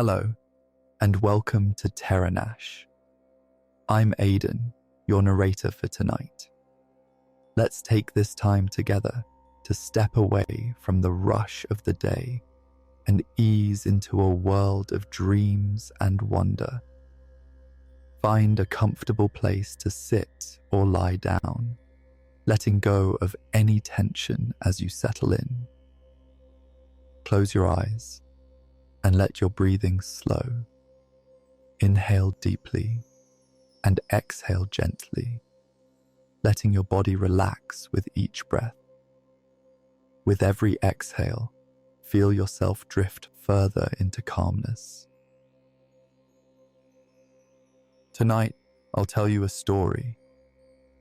Hello, and welcome to TerraNash. I'm Aiden, your narrator for tonight. Let's take this time together to step away from the rush of the day and ease into a world of dreams and wonder. Find a comfortable place to sit or lie down, letting go of any tension as you settle in. Close your eyes and let your breathing slow. Inhale deeply and exhale gently, letting your body relax with each breath. With every exhale, feel yourself drift further into calmness. Tonight, I'll tell you a story,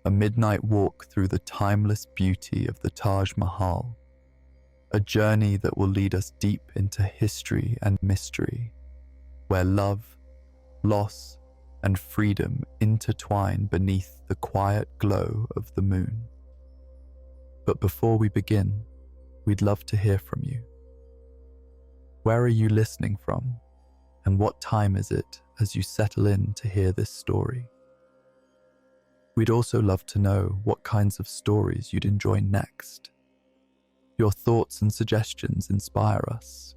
a midnight walk through the timeless beauty of the Taj Mahal, a journey that will lead us deep into history and mystery, where love, loss, and freedom intertwine beneath the quiet glow of the moon. But before we begin, we'd love to hear from you. Where are you listening from, and what time is it as you settle in to hear this story? We'd also love to know what kinds of stories you'd enjoy next. Your thoughts and suggestions inspire us,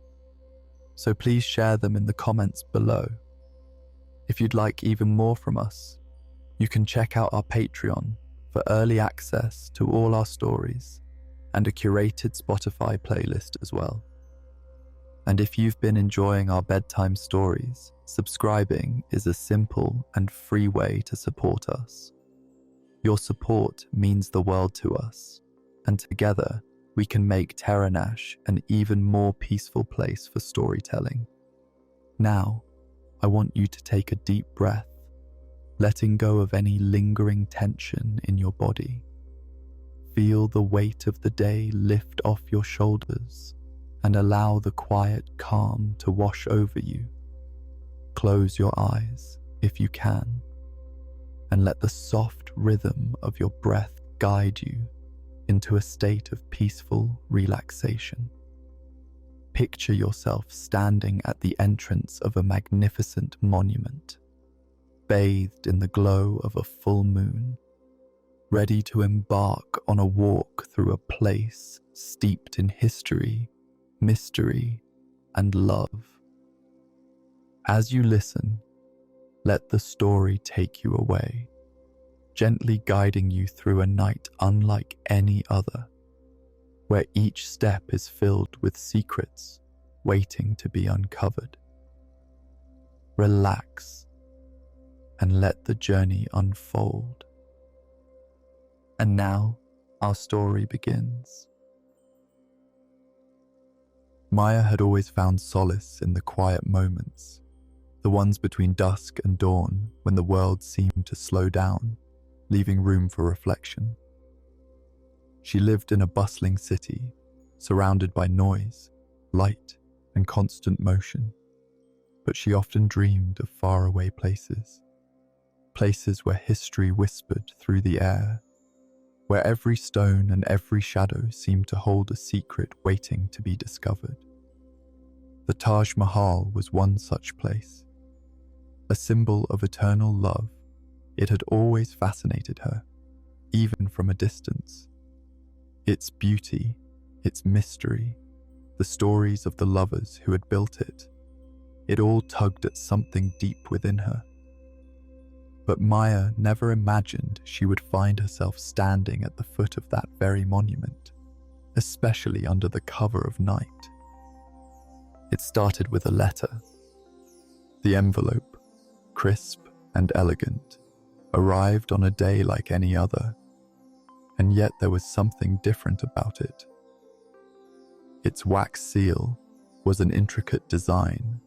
so please share them in the comments below. If you'd like even more from us, you can check out our Patreon for early access to all our stories and a curated Spotify playlist as well. And if you've been enjoying our bedtime stories, subscribing is a simple and free way to support us. Your support means the world to us, and together we can make TerraNash an even more peaceful place for storytelling. Now, I want you to take a deep breath, letting go of any lingering tension in your body. Feel the weight of the day lift off your shoulders and allow the quiet calm to wash over you. Close your eyes if you can, and let the soft rhythm of your breath guide you into a state of peaceful relaxation. Picture yourself standing at the entrance of a magnificent monument, bathed in the glow of a full moon, ready to embark on a walk through a place steeped in history, mystery, and love. As you listen, let the story take you away, gently guiding you through a night unlike any other, where each step is filled with secrets waiting to be uncovered. Relax and let the journey unfold. And now, our story begins. Maya had always found solace in the quiet moments, the ones between dusk and dawn when the world seemed to slow down, leaving room for reflection. She lived in a bustling city, surrounded by noise, light, and constant motion, but she often dreamed of faraway places where history whispered through the air, where every stone and every shadow seemed to hold a secret waiting to be discovered. The Taj Mahal was one such place, a symbol of eternal love. It had always fascinated her, even from a distance. Its beauty, its mystery, the stories of the lovers who had built it all tugged at something deep within her. But Maya never imagined she would find herself standing at the foot of that very monument, especially under the cover of night. It started with a letter. The envelope, crisp and elegant, arrived on a day like any other, and yet there was something different about it. Its wax seal was an intricate design,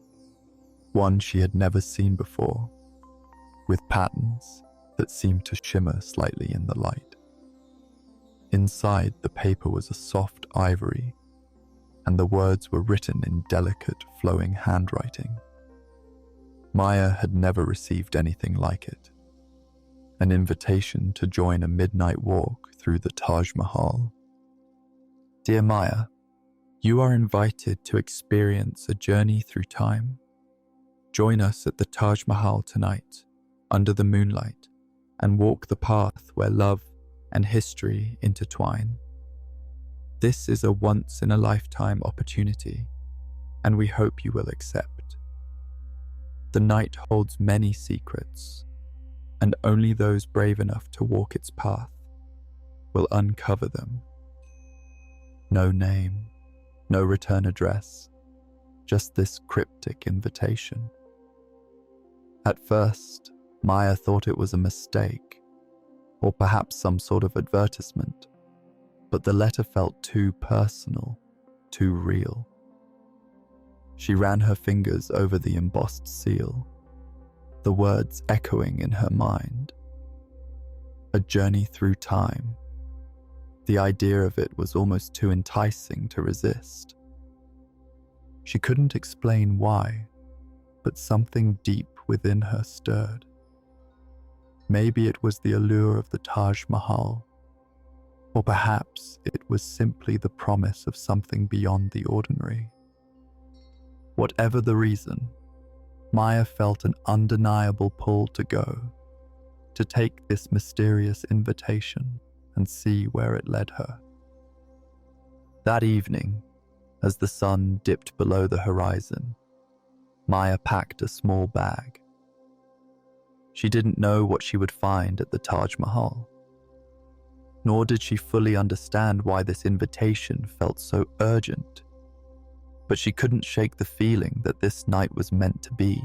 one she had never seen before, with patterns that seemed to shimmer slightly in the light. Inside, the paper was a soft ivory, and the words were written in delicate, flowing handwriting. Maya had never received anything like it. An invitation to join a midnight walk through the Taj Mahal. Dear Maya, you are invited to experience a journey through time, Join us at the Taj Mahal tonight, under the moonlight, and walk the path where love and history intertwine. This is a once-in-a-lifetime opportunity, and we hope you will accept. The night holds many secrets, and only those brave enough to walk its path will uncover them. No name, no return address, just this cryptic invitation. At first, Maya thought it was a mistake, or perhaps some sort of advertisement, but the letter felt too personal, too real. She ran her fingers over the embossed seal, the words echoing in her mind. A journey through time. The idea of it was almost too enticing to resist. She couldn't explain why, but something deep within her stirred. Maybe it was the allure of the Taj Mahal, or perhaps it was simply the promise of something beyond the ordinary. Whatever the reason, Maya felt an undeniable pull to go, to take this mysterious invitation and see where it led her. That evening, as the sun dipped below the horizon, Maya packed a small bag. She didn't know what she would find at the Taj Mahal, nor did she fully understand why this invitation felt so urgent, but she couldn't shake the feeling that this night was meant to be.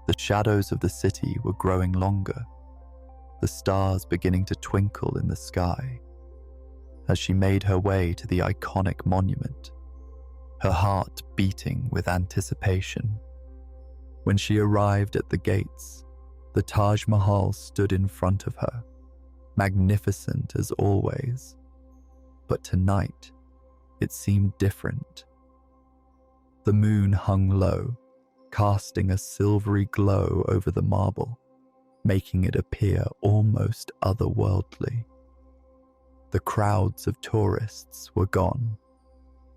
The shadows of the city were growing longer, the stars beginning to twinkle in the sky. As she made her way to the iconic monument, her heart beating with anticipation. When she arrived at the gates, the Taj Mahal stood in front of her, magnificent as always. But tonight, it seemed different. The moon hung low, casting a silvery glow over the marble, making it appear almost otherworldly. The crowds of tourists were gone,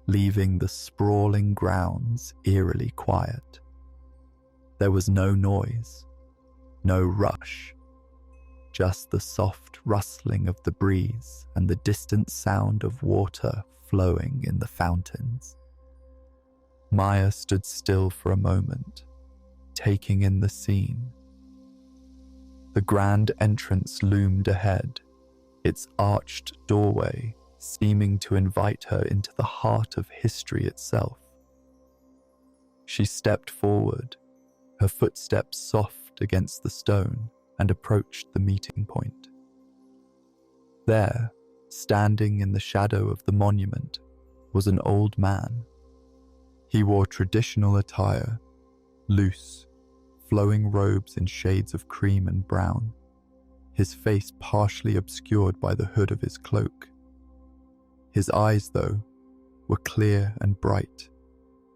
leaving the sprawling grounds eerily quiet. There was no noise, no rush, just the soft rustling of the breeze and the distant sound of water flowing in the fountains. Maya stood still for a moment, taking in the scene. The grand entrance loomed ahead, its arched doorway seeming to invite her into the heart of history itself. She stepped forward, her footsteps soft against the stone, and approached the meeting point. There, standing in the shadow of the monument, was an old man. He wore traditional attire, loose, flowing robes in shades of cream and brown, his face partially obscured by the hood of his cloak. His eyes, though, were clear and bright,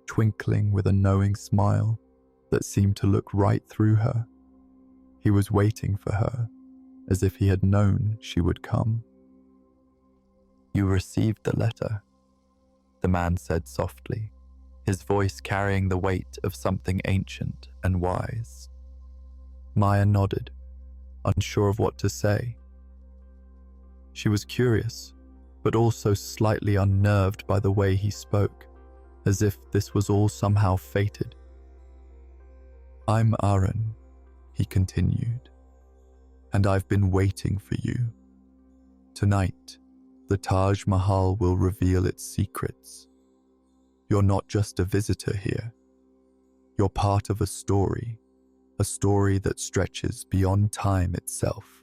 twinkling with a knowing smile that seemed to look right through her. He was waiting for her, as if he had known she would come. "You received the letter," the man said softly, his voice carrying the weight of something ancient and wise. Maya nodded, unsure of what to say. She was curious, but also slightly unnerved by the way he spoke, as if this was all somehow fated. "I'm Aaron," he continued, "and I've been waiting for you. Tonight, the Taj Mahal will reveal its secrets. You're not just a visitor here. You're part of a story that stretches beyond time itself."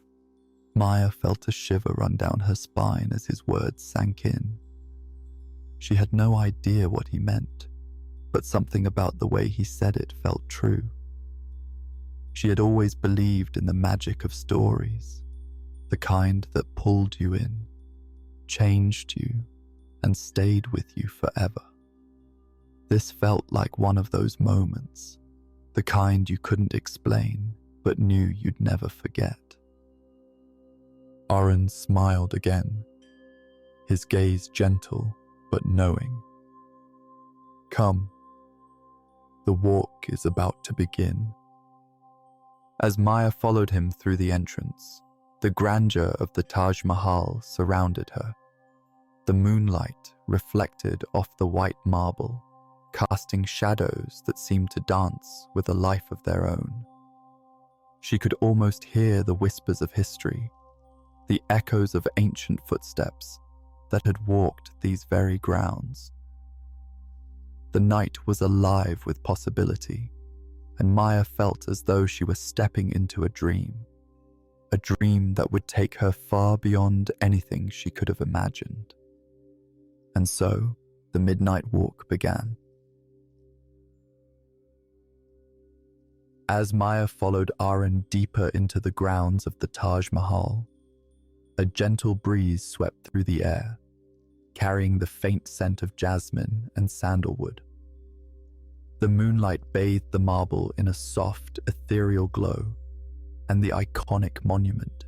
Maya felt a shiver run down her spine as his words sank in. She had no idea what he meant, but something about the way he said it felt true. She had always believed in the magic of stories, the kind that pulled you in, changed you, and stayed with you forever. This felt like one of those moments, the kind you couldn't explain, but knew you'd never forget. Aaron smiled again, his gaze gentle but knowing. "Come." The walk is about to begin. As Maya followed him through the entrance, the grandeur of the Taj Mahal surrounded her. The moonlight reflected off the white marble, casting shadows that seemed to dance with a life of their own. She could almost hear the whispers of history, the echoes of ancient footsteps that had walked these very grounds. The night was alive with possibility, and Maya felt as though she was stepping into a dream that would take her far beyond anything she could have imagined. And so, the midnight walk began. As Maya followed Aaron deeper into the grounds of the Taj Mahal, a gentle breeze swept through the air, carrying the faint scent of jasmine and sandalwood. The moonlight bathed the marble in a soft, ethereal glow, and the iconic monument,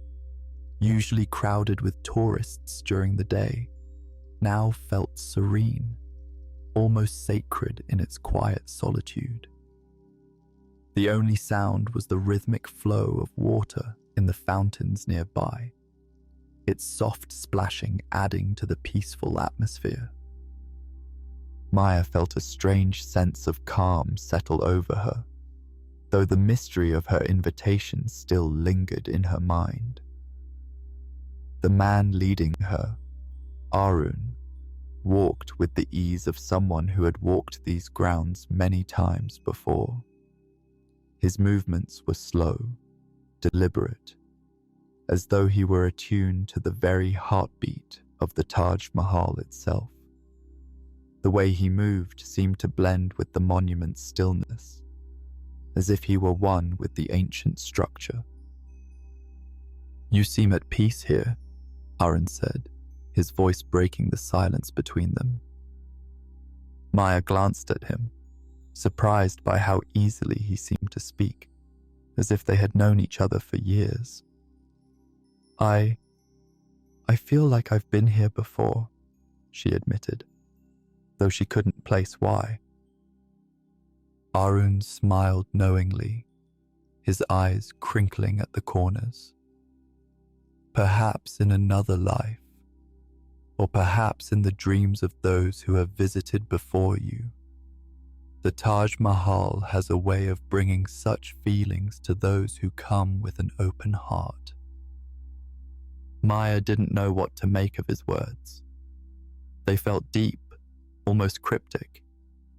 usually crowded with tourists during the day, now felt serene, almost sacred in its quiet solitude. The only sound was the rhythmic flow of water in the fountains nearby, its soft splashing adding to the peaceful atmosphere. Maya felt a strange sense of calm settle over her, though the mystery of her invitation still lingered in her mind. The man leading her, Arun, walked with the ease of someone who had walked these grounds many times before. His movements were slow, deliberate, as though he were attuned to the very heartbeat of the Taj Mahal itself. The way he moved seemed to blend with the monument's stillness, as if he were one with the ancient structure. "You seem at peace here," Aaron said, his voice breaking the silence between them. Maya glanced at him, surprised by how easily he seemed to speak, as if they had known each other for years. I feel like I've been here before," she admitted, though she couldn't place why. Arun smiled knowingly, his eyes crinkling at the corners. "Perhaps in another life, or perhaps in the dreams of those who have visited before you. The Taj Mahal has a way of bringing such feelings to those who come with an open heart." Maya didn't know what to make of his words. They felt deep, almost cryptic,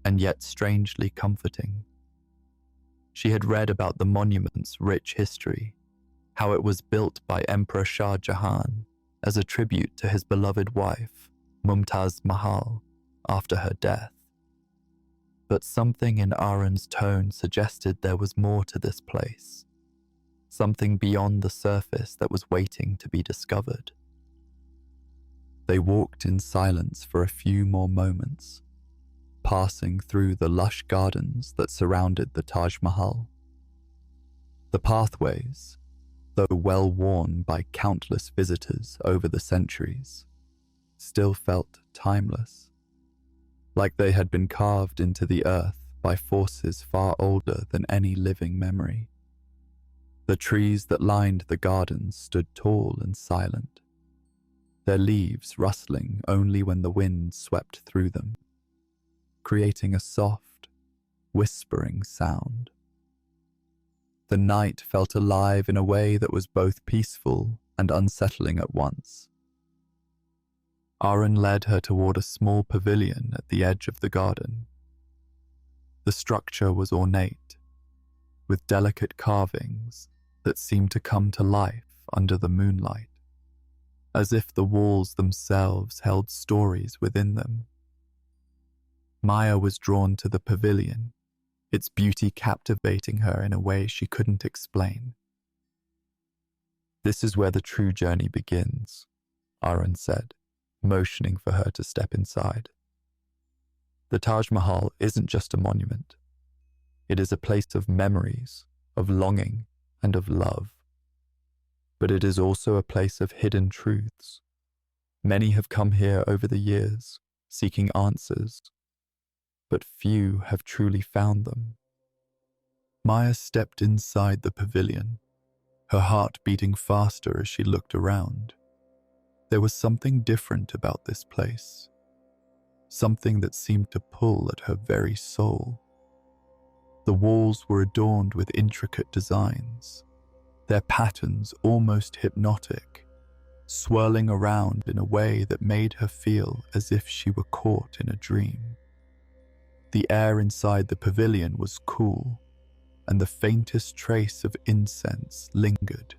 and yet strangely comforting. She had read about the monument's rich history, how it was built by Emperor Shah Jahan as a tribute to his beloved wife, Mumtaz Mahal, after her death. But something in Aaron's tone suggested there was more to this place, something beyond the surface that was waiting to be discovered. They walked in silence for a few more moments, passing through the lush gardens that surrounded the Taj Mahal. The pathways, though well worn by countless visitors over the centuries, still felt timeless, like they had been carved into the earth by forces far older than any living memory. The trees that lined the gardens stood tall and silent, their leaves rustling only when the wind swept through them, creating a soft, whispering sound. The night felt alive in a way that was both peaceful and unsettling at once. Aaron led her toward a small pavilion at the edge of the garden. The structure was ornate, with delicate carvings that seemed to come to life under the moonlight, as if the walls themselves held stories within them. Maya was drawn to the pavilion, its beauty captivating her in a way she couldn't explain. "This is where the true journey begins," Aaron said, motioning for her to step inside. "The Taj Mahal isn't just a monument. It is a place of memories, of longing, and of love. But it is also a place of hidden truths. Many have come here over the years, seeking answers. but few have truly found them. Maya stepped inside the pavilion, her heart beating faster as she looked around. There was something different about this place, something that seemed to pull at her very soul. The walls were adorned with intricate designs, their patterns almost hypnotic, swirling around in a way that made her feel as if she were caught in a dream. The air inside the pavilion was cool, and the faintest trace of incense lingered,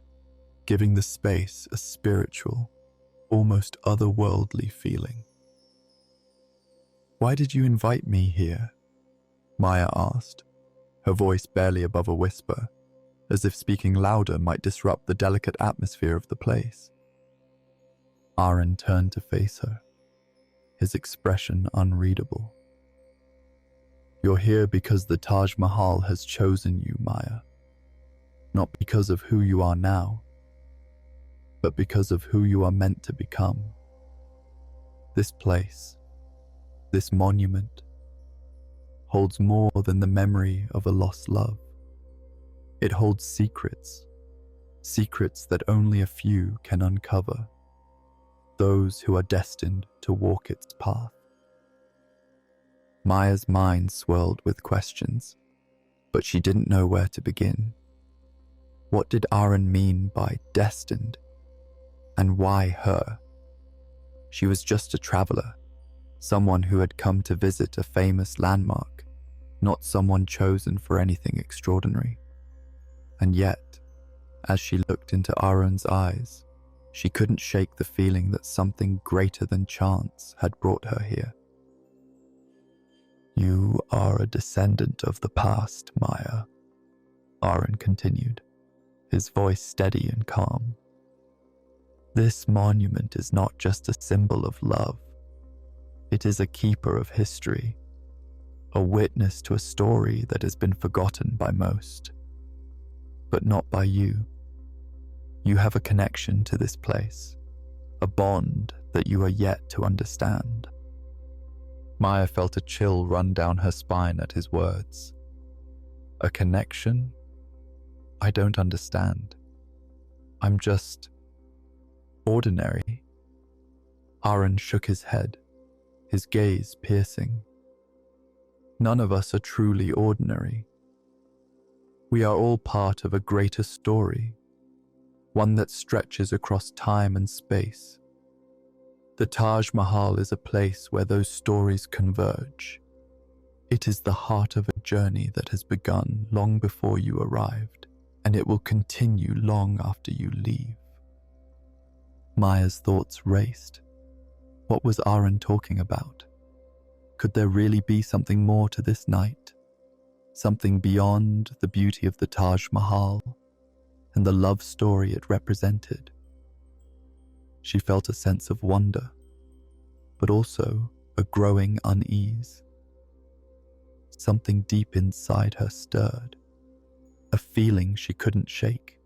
giving the space a spiritual, almost otherworldly feeling. "Why did you invite me here?" Maya asked, her voice barely above a whisper, as if speaking louder might disrupt the delicate atmosphere of the place. Aaron turned to face her, his expression unreadable. "You're here because the Taj Mahal has chosen you, Maya. Not because of who you are now, but because of who you are meant to become. This place, this monument, holds more than the memory of a lost love. It holds secrets, secrets that only a few can uncover, those who are destined to walk its path." Maya's mind swirled with questions, but she didn't know where to begin. What did Aaron mean by destined? And why her? She was just a traveler, someone who had come to visit a famous landmark, not someone chosen for anything extraordinary. And yet, as she looked into Aaron's eyes, she couldn't shake the feeling that something greater than chance had brought her here. "You are a descendant of the past, Maya," Aaron continued, his voice steady and calm. "This monument is not just a symbol of love. It is a keeper of history, a witness to a story that has been forgotten by most, but not by you. You have a connection to this place, a bond that you are yet to understand." Maya felt a chill run down her spine at his words. "A connection? I don't understand. I'm just ordinary." Aaron shook his head, his gaze piercing. "None of us are truly ordinary. We are all part of a greater story, one that stretches across time and space. The Taj Mahal is a place where those stories converge. It is the heart of a journey that has begun long before you arrived, and it will continue long after you leave." Maya's thoughts raced. What was Aaron talking about? Could there really be something more to this night? Something beyond the beauty of the Taj Mahal and the love story it represented? She felt a sense of wonder, but also a growing unease. Something deep inside her stirred, a feeling she couldn't shake,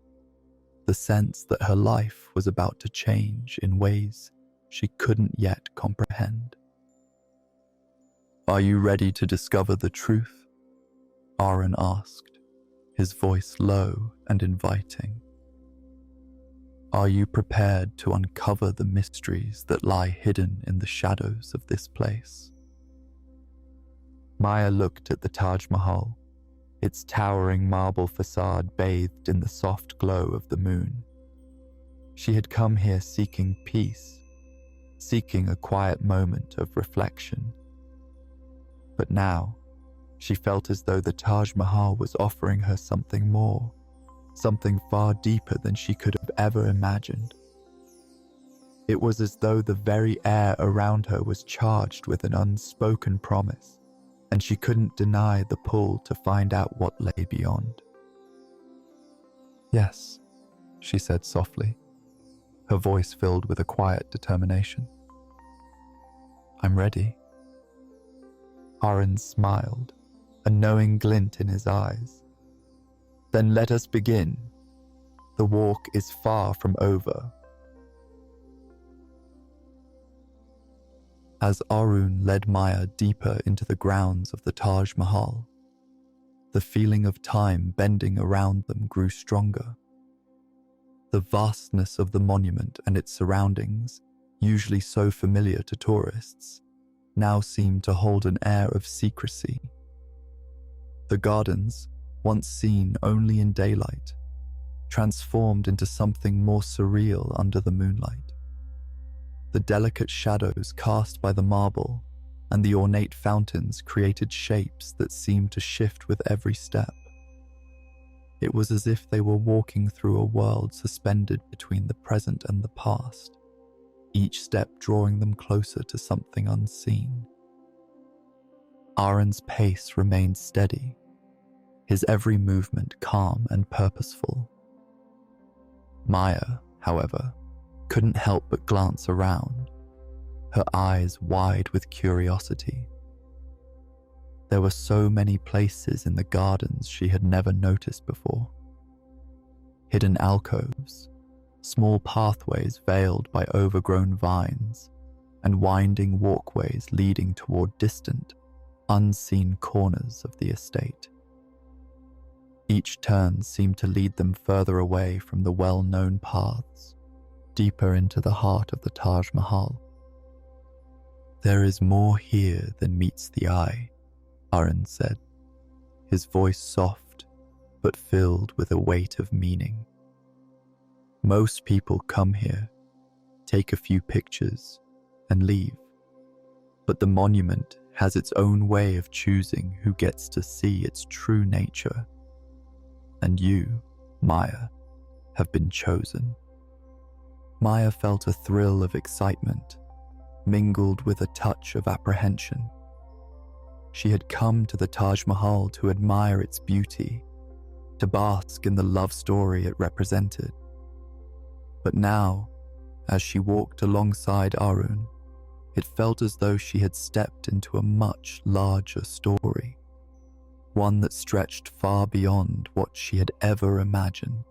the sense that her life was about to change in ways she couldn't yet comprehend. "Are you ready to discover the truth?" Aaron asked, his voice low and inviting. "Are you prepared to uncover the mysteries that lie hidden in the shadows of this place?" Maya looked at the Taj Mahal, its towering marble facade bathed in the soft glow of the moon. She had come here seeking peace, seeking a quiet moment of reflection. But now, she felt as though the Taj Mahal was offering her something more, something far deeper than she could have ever imagined. It was as though the very air around her was charged with an unspoken promise, and she couldn't deny the pull to find out what lay beyond. "Yes," she said softly, her voice filled with a quiet determination. "I'm ready." Aaron smiled, a knowing glint in his eyes. "Then let us begin. The walk is far from over." As Arun led Maya deeper into the grounds of the Taj Mahal, the feeling of time bending around them grew stronger. The vastness of the monument and its surroundings, usually so familiar to tourists, now seemed to hold an air of secrecy. The gardens, once seen only in daylight, transformed into something more surreal under the moonlight. The delicate shadows cast by the marble and the ornate fountains created shapes that seemed to shift with every step. It was as if they were walking through a world suspended between the present and the past, each step drawing them closer to something unseen. Aaron's pace remained steady, his every movement calm and purposeful. Maya, however, couldn't help but glance around, her eyes wide with curiosity. There were so many places in the gardens she had never noticed before. Hidden alcoves, small pathways veiled by overgrown vines, and winding walkways leading toward distant, unseen corners of the estate. Each turn seemed to lead them further away from the well-known paths, deeper into the heart of the Taj Mahal. "There is more here than meets the eye," Aaron said, his voice soft but filled with a weight of meaning. "Most people come here, take a few pictures, and leave. But the monument has its own way of choosing who gets to see its true nature. And you, Maya, have been chosen." Maya felt a thrill of excitement, mingled with a touch of apprehension. She had come to the Taj Mahal to admire its beauty, to bask in the love story it represented. But now, as she walked alongside Arun, it felt as though she had stepped into a much larger story, one that stretched far beyond what she had ever imagined.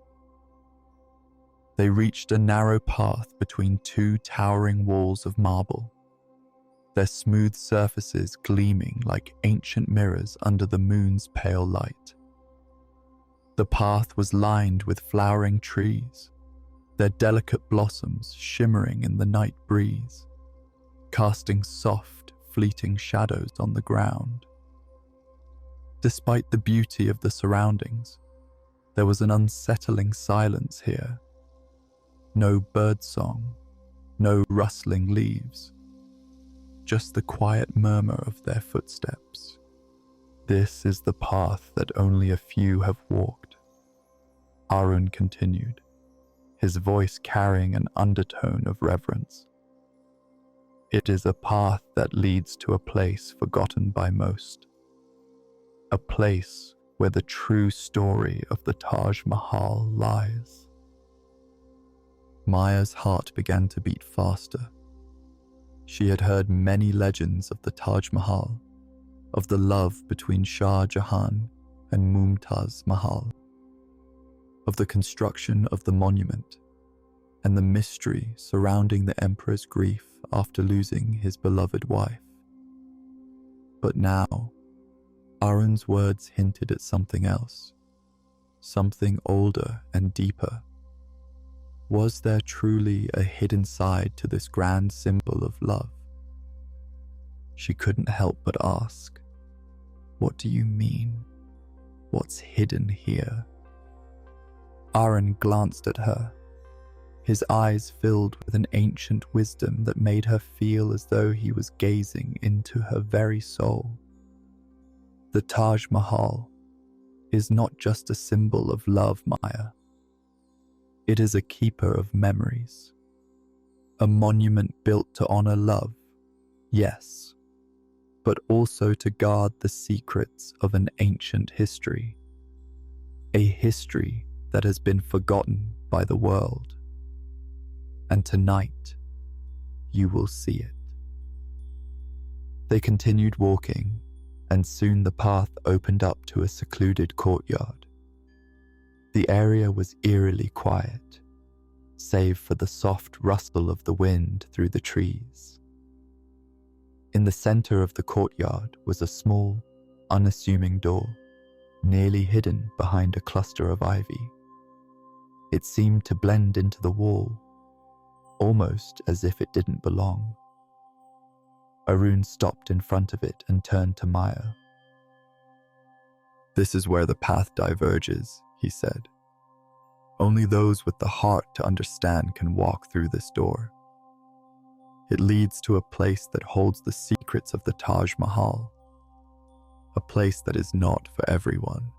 They reached a narrow path between two towering walls of marble, their smooth surfaces gleaming like ancient mirrors under the moon's pale light. The path was lined with flowering trees, their delicate blossoms shimmering in the night breeze, casting soft, fleeting shadows on the ground. Despite the beauty of the surroundings, there was an unsettling silence here. No birdsong, no rustling leaves, just the quiet murmur of their footsteps. "This is the path that only a few have walked," Arun continued, his voice carrying an undertone of reverence. "It is a path that leads to a place forgotten by most, a place where the true story of the Taj Mahal lies." Maya's heart began to beat faster. She had heard many legends of the Taj Mahal, of the love between Shah Jahan and Mumtaz Mahal, of the construction of the monument, and the mystery surrounding the emperor's grief after losing his beloved wife. But now, Arun's words hinted at something else, something older and deeper. Was there truly a hidden side to this grand symbol of love? She couldn't help but ask, "What do you mean? What's hidden here?" Arun glanced at her, his eyes filled with an ancient wisdom that made her feel as though he was gazing into her very soul. The Taj Mahal is not just a symbol of love, Maya. It is a keeper of memories, a monument built to honor love, yes, but also to guard the secrets of an ancient history, a history that has been forgotten by the world. And tonight, you will see it. They continued walking, and soon the path opened up to a secluded courtyard. The area was eerily quiet, save for the soft rustle of the wind through the trees. In the center of the courtyard was a small, unassuming door, nearly hidden behind a cluster of ivy. It seemed to blend into the wall, almost as if it didn't belong. Arun stopped in front of it and turned to Maya. "This is where the path diverges," he said. "Only those with the heart to understand can walk through this door. It leads to a place that holds the secrets of the Taj Mahal, a place that is not for everyone."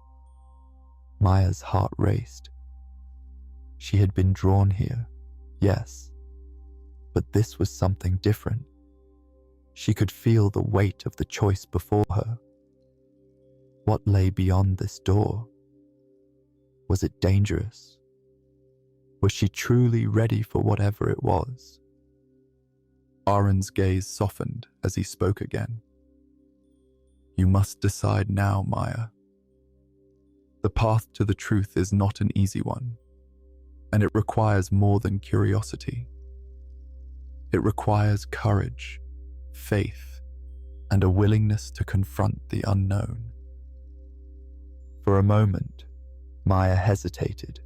Maya's heart raced. She had been drawn here, yes, but this was something different. She could feel the weight of the choice before her. What lay beyond this door? Was it dangerous? Was she truly ready for whatever it was? Arun's gaze softened as he spoke again. "You must decide now, Maya. The path to the truth is not an easy one, and it requires more than curiosity. It requires courage, faith, and a willingness to confront the unknown." For a moment, Maya hesitated.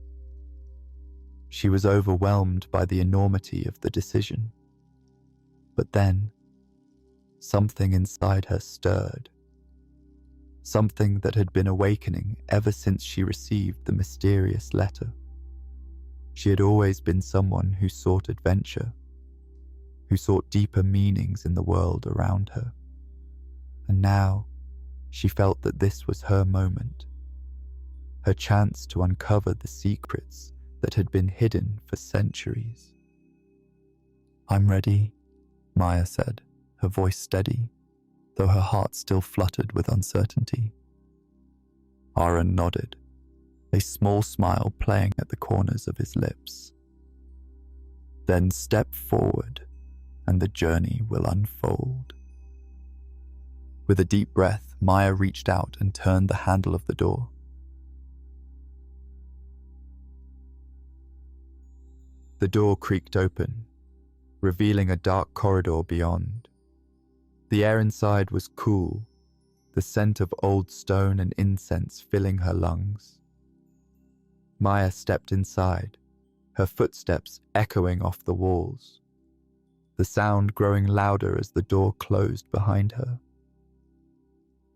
She was overwhelmed by the enormity of the decision. But then, something inside her stirred. Something that had been awakening ever since she received the mysterious letter. She had always been someone who sought adventure, who sought deeper meanings in the world around her. And now, she felt that this was her moment, her chance to uncover the secrets that had been hidden for centuries. "I'm ready," Maya said, her voice steady, though her heart still fluttered with uncertainty. Arun nodded, a small smile playing at the corners of his lips. "Then step forward, and the journey will unfold." With a deep breath, Maya reached out and turned the handle of the door. The door creaked open, revealing a dark corridor beyond. The air inside was cool, the scent of old stone and incense filling her lungs. Maya stepped inside, her footsteps echoing off the walls, the sound growing louder as the door closed behind her.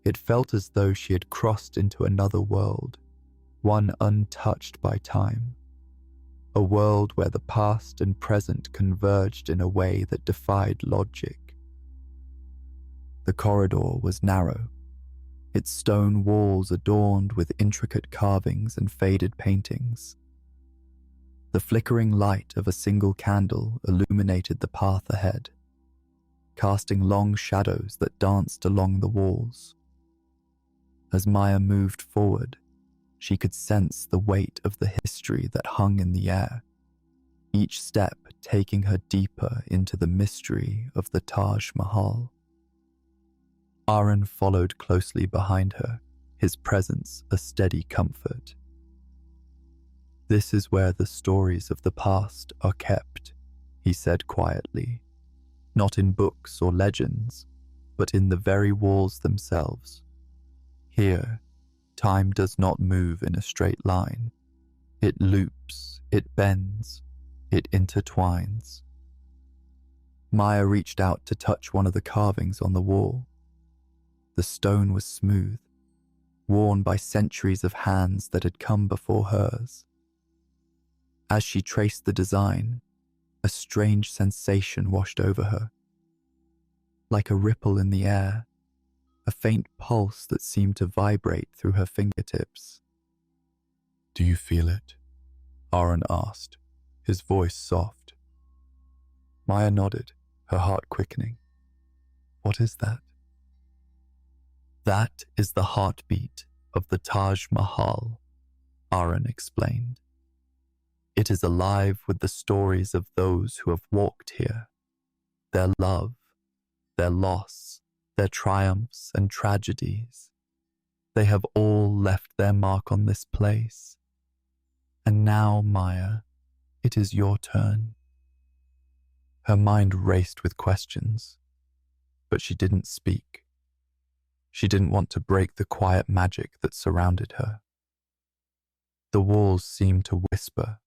It felt as though she had crossed into another world, one untouched by time. A world where the past and present converged in a way that defied logic. The corridor was narrow, its stone walls adorned with intricate carvings and faded paintings. The flickering light of a single candle illuminated the path ahead, casting long shadows that danced along the walls. As Maya moved forward, she could sense the weight of the history that hung in the air, each step taking her deeper into the mystery of the Taj Mahal. Arun followed closely behind her, his presence a steady comfort. "This is where the stories of the past are kept," he said quietly, "not in books or legends, but in the very walls themselves. Here, time does not move in a straight line. It loops, it bends, it intertwines." Maya reached out to touch one of the carvings on the wall. The stone was smooth, worn by centuries of hands that had come before hers. As she traced the design, a strange sensation washed over her. Like a ripple in the air, a faint pulse that seemed to vibrate through her fingertips. "Do you feel it?" Arun asked, his voice soft. Maya nodded, her heart quickening. "What is that?" "That is the heartbeat of the Taj Mahal," Arun explained. "It is alive with the stories of those who have walked here, their love, their loss, their triumphs and tragedies. They have all left their mark on this place. And now, Maya, it is your turn." Her mind raced with questions, but she didn't speak. She didn't want to break the quiet magic that surrounded her. The walls seemed to whisper,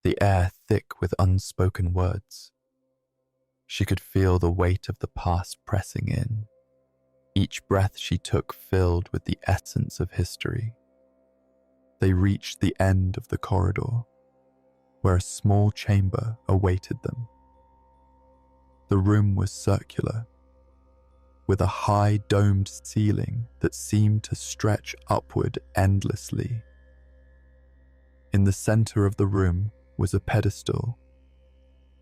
the air thick with unspoken words. She could feel the weight of the past pressing in, each breath she took filled with the essence of history. They reached the end of the corridor, where a small chamber awaited them. The room was circular, with a high domed ceiling that seemed to stretch upward endlessly. In the center of the room was a pedestal,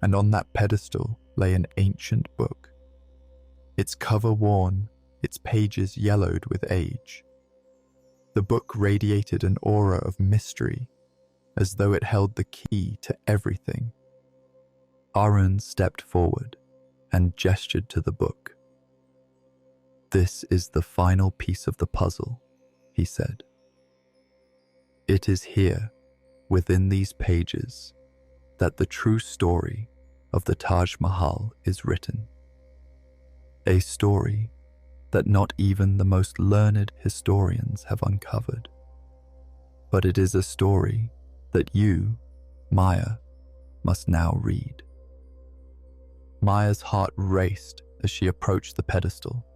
and on that pedestal lay an ancient book, its cover worn, its pages yellowed with age. The book radiated an aura of mystery, as though it held the key to everything. Arun stepped forward and gestured to the book. "This is the final piece of the puzzle," he said. "It is here, within these pages, that the true story of the Taj Mahal is written. A story that not even the most learned historians have uncovered. But it is a story that you, Maya, must now read." Maya's heart raced as she approached the pedestal.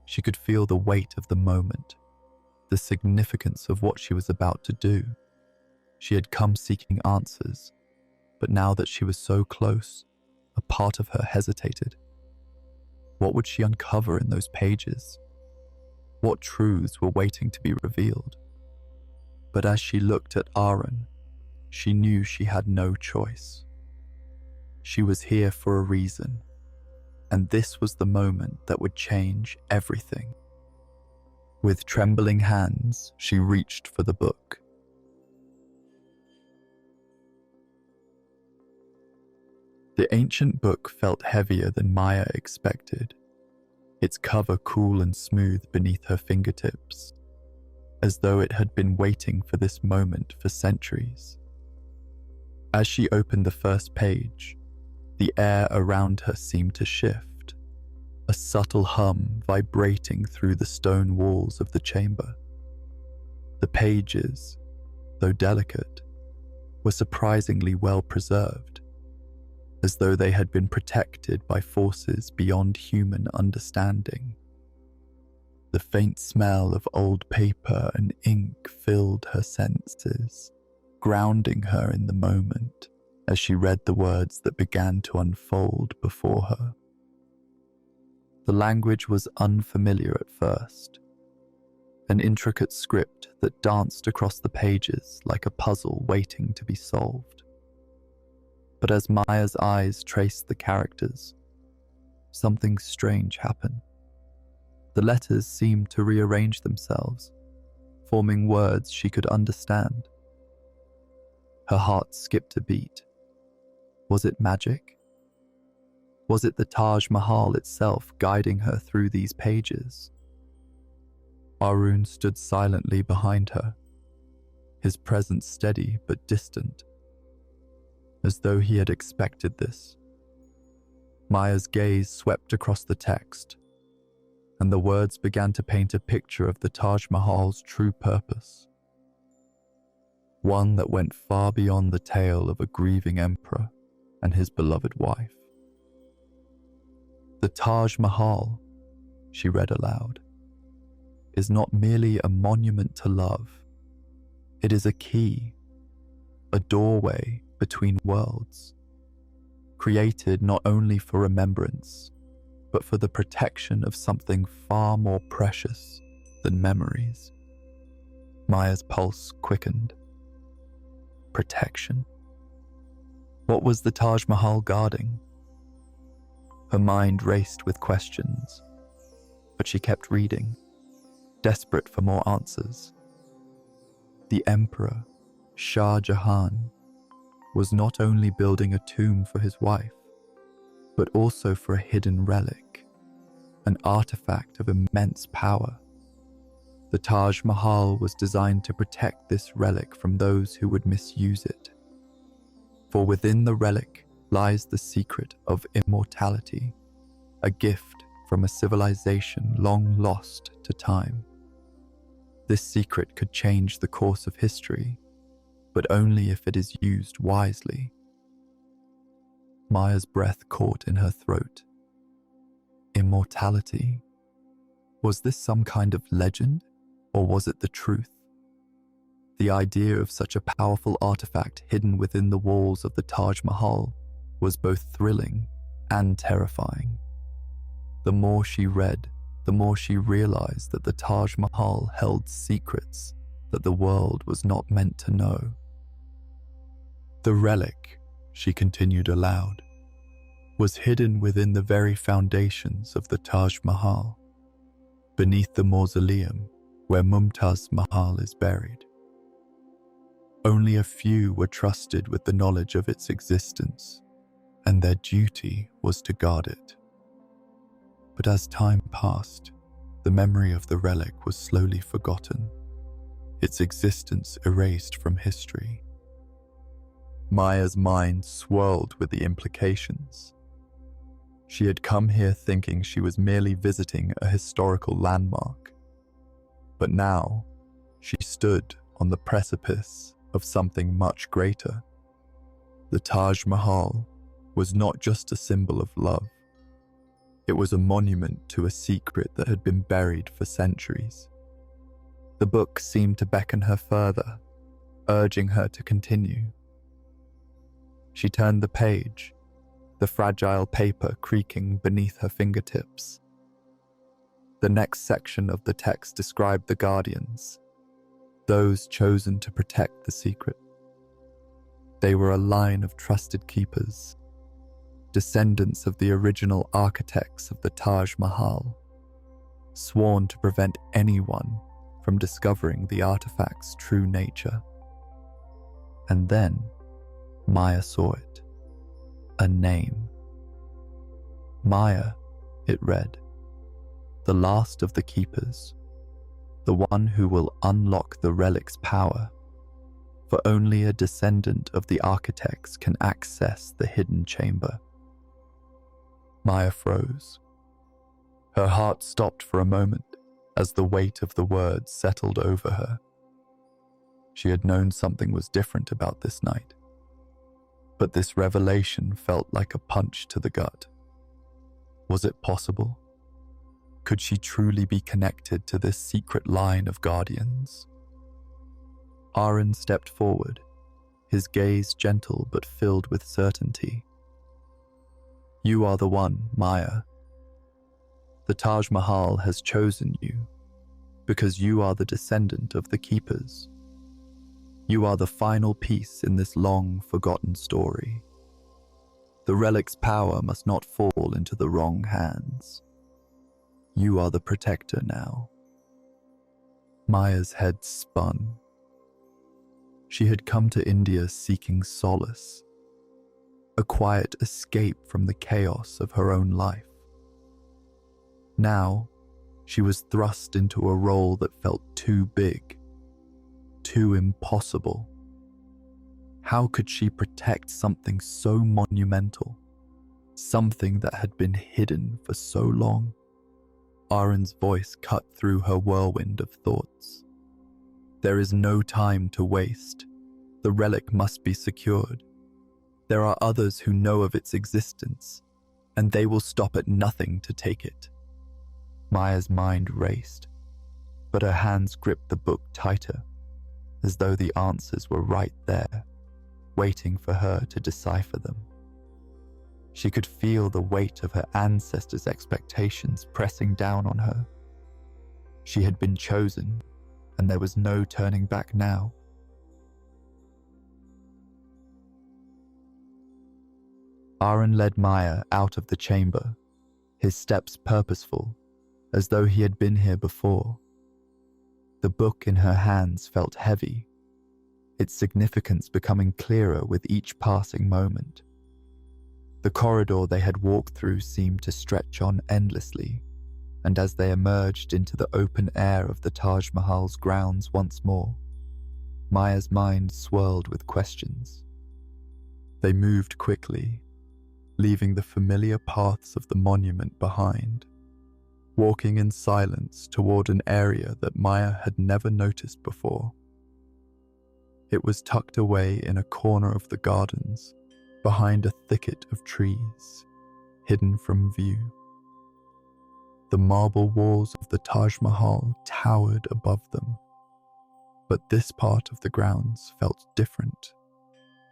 She could feel the weight of the moment, the significance of what she was about to do. She had come seeking answers, but now that she was so close, a part of her hesitated. What would she uncover in those pages? What truths were waiting to be revealed? But as she looked at Arun, she knew she had no choice. She was here for a reason, and this was the moment that would change everything. With trembling hands, she reached for the book. The ancient book felt heavier than Maya expected, its cover cool and smooth beneath her fingertips, as though it had been waiting for this moment for centuries. As she opened the first page, the air around her seemed to shift, a subtle hum vibrating through the stone walls of the chamber. The pages, though delicate, were surprisingly well preserved, as though they had been protected by forces beyond human understanding. The faint smell of old paper and ink filled her senses, grounding her in the moment as she read the words that began to unfold before her. The language was unfamiliar at first, an intricate script that danced across the pages like a puzzle waiting to be solved. But as Maya's eyes traced the characters, something strange happened. The letters seemed to rearrange themselves, forming words she could understand. Her heart skipped a beat. Was it magic? Was it the Taj Mahal itself guiding her through these pages? Arun stood silently behind her, his presence steady but distant, as though he had expected this. Maya's gaze swept across the text, and the words began to paint a picture of the Taj Mahal's true purpose. One that went far beyond the tale of a grieving emperor and his beloved wife. "The Taj Mahal," she read aloud, "is not merely a monument to love. It is a key, a doorway between worlds, created not only for remembrance, but for the protection of something far more precious than memories." Maya's pulse quickened. Protection. What was the Taj Mahal guarding? Her mind raced with questions, but she kept reading, desperate for more answers. The Emperor, Shah Jahan, was not only building a tomb for his wife, but also for a hidden relic, an artifact of immense power. The Taj Mahal was designed to protect this relic from those who would misuse it. For within the relic lies the secret of immortality, a gift from a civilization long lost to time. This secret could change the course of history, but only if it is used wisely. Maya's breath caught in her throat. Immortality? Was this some kind of legend, or was it the truth? The idea of such a powerful artifact hidden within the walls of the Taj Mahal was both thrilling and terrifying. The more she read, the more she realized that the Taj Mahal held secrets that the world was not meant to know. The relic, she continued aloud, was hidden within the very foundations of the Taj Mahal, beneath the mausoleum where Mumtaz Mahal is buried. Only a few were trusted with the knowledge of its existence, and their duty was to guard it. But as time passed, the memory of the relic was slowly forgotten, its existence erased from history. Maya's mind swirled with the implications. She had come here thinking she was merely visiting a historical landmark, but now she stood on the precipice of something much greater. The Taj Mahal was not just a symbol of love. It was a monument to a secret that had been buried for centuries. The book seemed to beckon her further, urging her to continue. She turned the page, the fragile paper creaking beneath her fingertips. The next section of the text described the guardians, those chosen to protect the secret. They were a line of trusted keepers, descendants of the original architects of the Taj Mahal, sworn to prevent anyone from discovering the artifact's true nature. And then Maya saw it. A name. Maya, it read, the last of the keepers, the one who will unlock the relic's power, for only a descendant of the architects can access the hidden chamber. Maya froze. Her heart stopped for a moment as the weight of the words settled over her. She had known something was different about this night, but this revelation felt like a punch to the gut. Was it possible? Could she truly be connected to this secret line of guardians? Aaron stepped forward, his gaze gentle but filled with certainty. You are the one, Maya. The Taj Mahal has chosen you because you are the descendant of the keepers. You are the final piece in this long-forgotten story. The relic's power must not fall into the wrong hands. You are the protector now. Maya's head spun. She had come to India seeking solace, a quiet escape from the chaos of her own life. Now, she was thrust into a role that felt too big, too impossible. How could she protect something so monumental, something that had been hidden for so long? Aaron's voice cut through her whirlwind of thoughts. There is no time to waste. The relic must be secured. There are others who know of its existence, and they will stop at nothing to take it. Maya's mind raced, but her hands gripped the book tighter, as though the answers were right there, waiting for her to decipher them. She could feel the weight of her ancestors' expectations pressing down on her. She had been chosen, and there was no turning back now. Aaron led Maya out of the chamber, his steps purposeful, as though he had been here before. The book in her hands felt heavy, its significance becoming clearer with each passing moment. The corridor they had walked through seemed to stretch on endlessly, and as they emerged into the open air of the Taj Mahal's grounds once more, Maya's mind swirled with questions. They moved quickly, leaving the familiar paths of the monument behind, walking in silence toward an area that Maya had never noticed before. It was tucked away in a corner of the gardens, behind a thicket of trees, hidden from view. The marble walls of the Taj Mahal towered above them, but this part of the grounds felt different,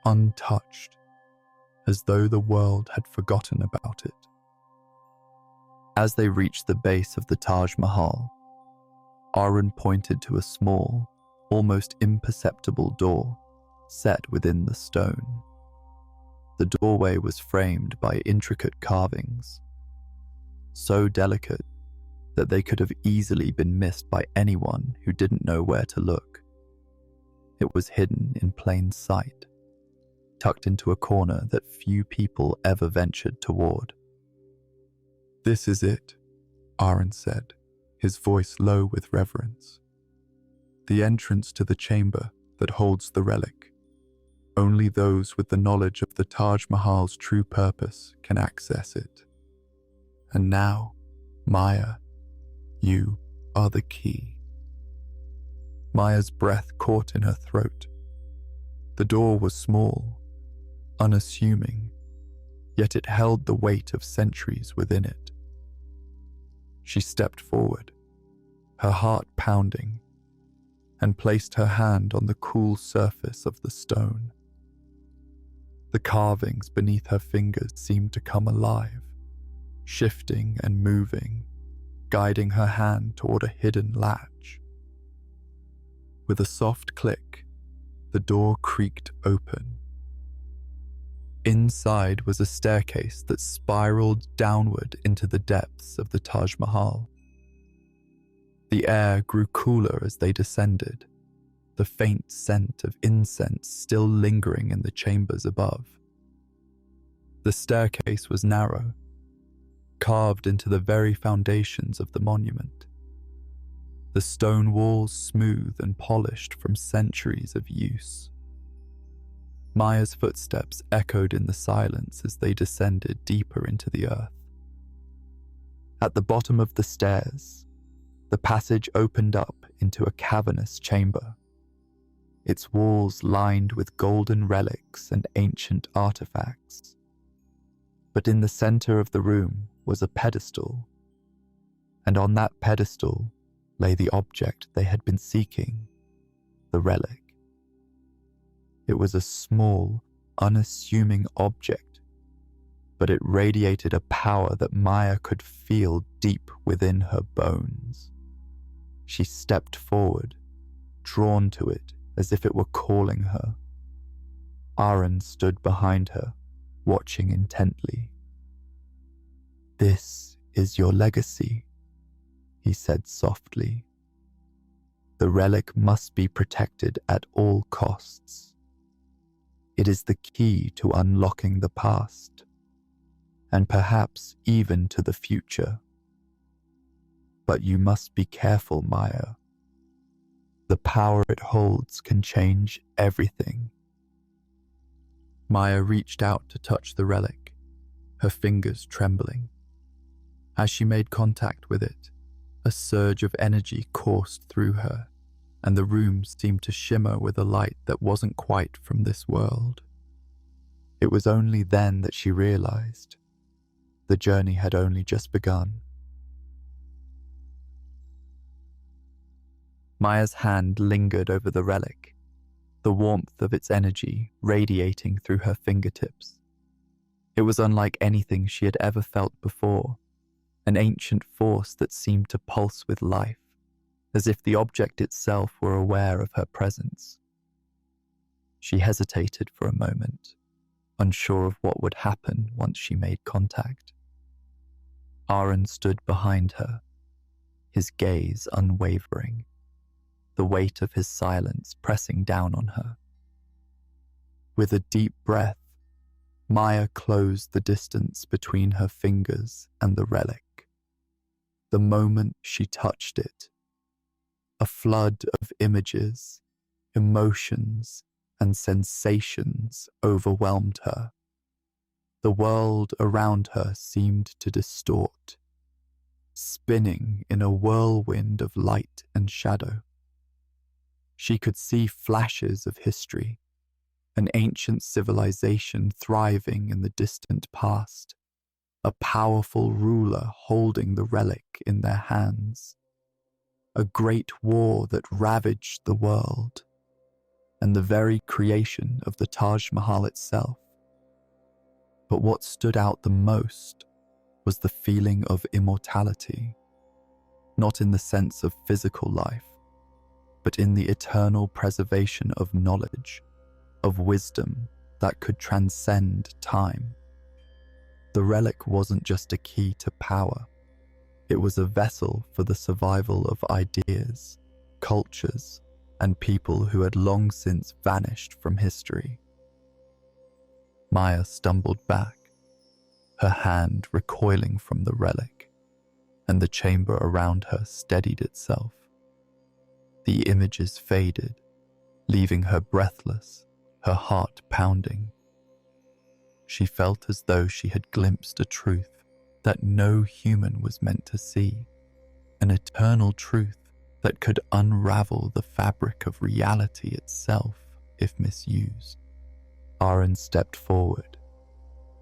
untouched, as though the world had forgotten about it. As they reached the base of the Taj Mahal, Aaron pointed to a small, almost imperceptible door set within the stone. The doorway was framed by intricate carvings, so delicate that they could have easily been missed by anyone who didn't know where to look. It was hidden in plain sight, tucked into a corner that few people ever ventured toward. "This is it," Aaron said, his voice low with reverence. "The entrance to the chamber that holds the relic. Only those with the knowledge of the Taj Mahal's true purpose can access it. And now, Maya, you are the key." Maya's breath caught in her throat. The door was small, unassuming, yet it held the weight of centuries within it. She stepped forward, her heart pounding, and placed her hand on the cool surface of the stone. The carvings beneath her fingers seemed to come alive, shifting and moving, guiding her hand toward a hidden latch. With a soft click, the door creaked open. Inside was a staircase that spiraled downward into the depths of the Taj Mahal. The air grew cooler as they descended, the faint scent of incense still lingering in the chambers above. The staircase was narrow, carved into the very foundations of the monument. The stone walls smooth and polished from centuries of use. Maya's footsteps echoed in the silence as they descended deeper into the earth. At the bottom of the stairs, the passage opened up into a cavernous chamber, its walls lined with golden relics and ancient artifacts. But in the center of the room was a pedestal, and on that pedestal lay the object they had been seeking, the relic. It was a small, unassuming object, but it radiated a power that Maya could feel deep within her bones. She stepped forward, drawn to it as if it were calling her. Aaron stood behind her, watching intently. "This is your legacy," he said softly. "The relic must be protected at all costs. It is the key to unlocking the past, and perhaps even to the future. But you must be careful, Maya. The power it holds can change everything." Maya reached out to touch the relic, her fingers trembling. As she made contact with it, a surge of energy coursed through her, and the room seemed to shimmer with a light that wasn't quite from this world. It was only then that she realized the journey had only just begun. Maya's hand lingered over the relic, the warmth of its energy radiating through her fingertips. It was unlike anything she had ever felt before, an ancient force that seemed to pulse with life, as if the object itself were aware of her presence. She hesitated for a moment, unsure of what would happen once she made contact. Aaron stood behind her, his gaze unwavering, the weight of his silence pressing down on her. With a deep breath, Maya closed the distance between her fingers and the relic. The moment she touched it, a flood of images, emotions, and sensations overwhelmed her. The world around her seemed to distort, spinning in a whirlwind of light and shadow. She could see flashes of history, an ancient civilization thriving in the distant past, a powerful ruler holding the relic in their hands, a great war that ravaged the world, and the very creation of the Taj Mahal itself. But what stood out the most was the feeling of immortality, not in the sense of physical life, but in the eternal preservation of knowledge, of wisdom that could transcend time. The relic wasn't just a key to power, it was a vessel for the survival of ideas, cultures, and people who had long since vanished from history. Maya stumbled back, her hand recoiling from the relic, and the chamber around her steadied itself. The images faded, leaving her breathless, her heart pounding. She felt as though she had glimpsed a truth that no human was meant to see, an eternal truth that could unravel the fabric of reality itself if misused. Aaron stepped forward,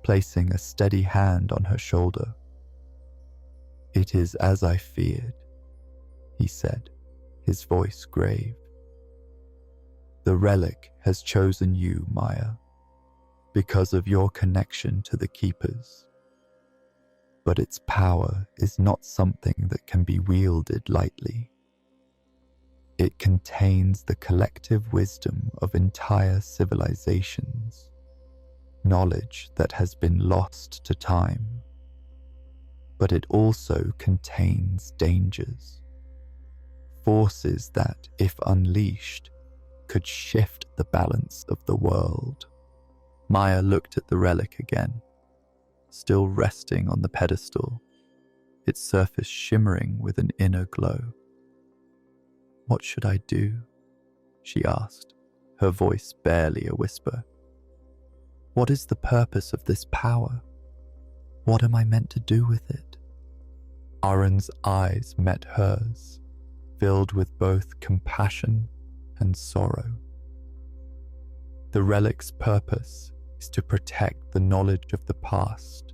placing a steady hand on her shoulder. "It is as I feared," he said, his voice grave. "The relic has chosen you, Maya, because of your connection to the Keepers. But its power is not something that can be wielded lightly. It contains the collective wisdom of entire civilizations, knowledge that has been lost to time. But it also contains dangers, forces that, if unleashed, could shift the balance of the world." Maya looked at the relic again, still resting on the pedestal, its surface shimmering with an inner glow. "What should I do?" she asked, her voice barely a whisper. "What is the purpose of this power? What am I meant to do with it?" Aaron's eyes met hers, filled with both compassion and sorrow. "The relic's purpose is to protect the knowledge of the past,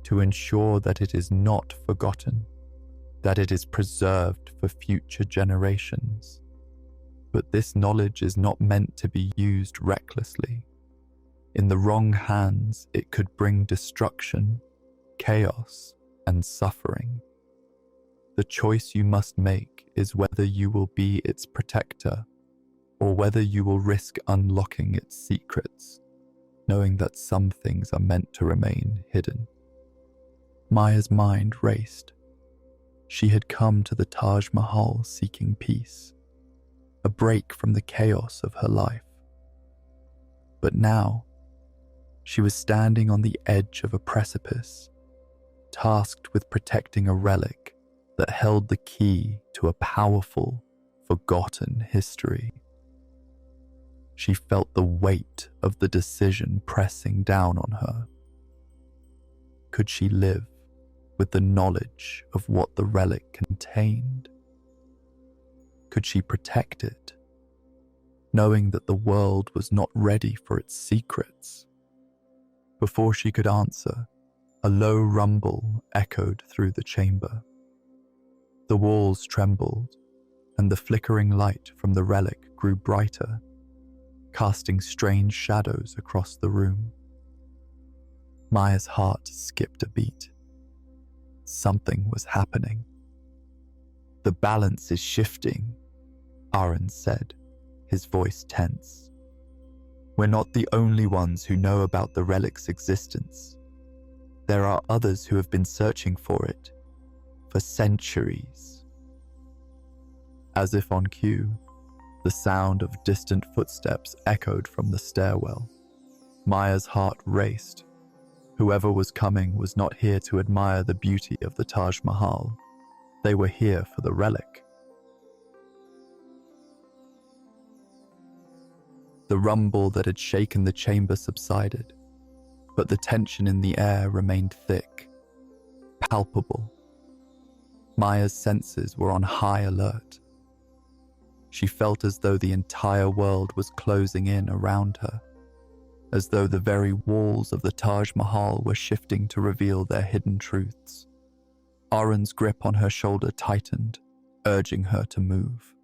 to ensure that it is not forgotten, that it is preserved for future generations. But this knowledge is not meant to be used recklessly. In the wrong hands, it could bring destruction, chaos, and suffering. The choice you must make is whether you will be its protector or whether you will risk unlocking its secrets, knowing that some things are meant to remain hidden." Maya's mind raced. She had come to the Taj Mahal seeking peace, a break from the chaos of her life. But now, she was standing on the edge of a precipice, tasked with protecting a relic that held the key to a powerful, forgotten history. She felt the weight of the decision pressing down on her. Could she live with the knowledge of what the relic contained? Could she protect it, knowing that the world was not ready for its secrets? Before she could answer, a low rumble echoed through the chamber. The walls trembled, and the flickering light from the relic grew brighter, casting strange shadows across the room. Maya's heart skipped a beat. Something was happening. "The balance is shifting," Aaron said, his voice tense. "We're not the only ones who know about the relic's existence. There are others who have been searching for it for centuries." As if on cue, the sound of distant footsteps echoed from the stairwell. Maya's heart raced. Whoever was coming was not here to admire the beauty of the Taj Mahal. They were here for the relic. The rumble that had shaken the chamber subsided, but the tension in the air remained thick, palpable. Maya's senses were on high alert. She felt as though the entire world was closing in around her, as though the very walls of the Taj Mahal were shifting to reveal their hidden truths. Aaron's grip on her shoulder tightened, urging her to move.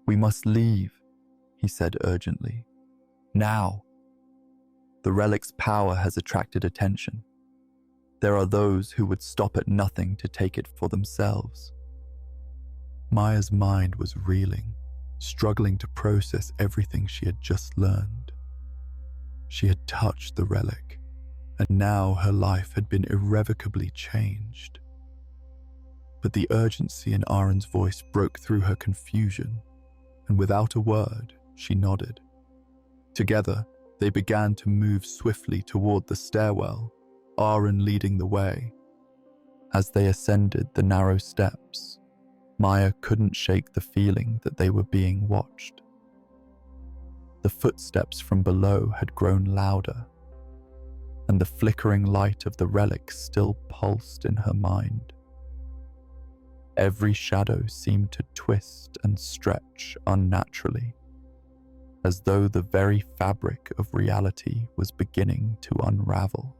"We must leave," he said urgently. "Now." The relic's power has attracted attention. There are those who would stop at nothing to take it for themselves. Maya's mind was reeling, struggling to process everything she had just learned. She had touched the relic, and now her life had been irrevocably changed. But the urgency in Aaron's voice broke through her confusion, and without a word, she nodded. Together, they began to move swiftly toward the stairwell, Aaron leading the way. As they ascended the narrow steps, Maya couldn't shake the feeling that they were being watched. The footsteps from below had grown louder, and the flickering light of the relic still pulsed in her mind. Every shadow seemed to twist and stretch unnaturally, as though the very fabric of reality was beginning to unravel.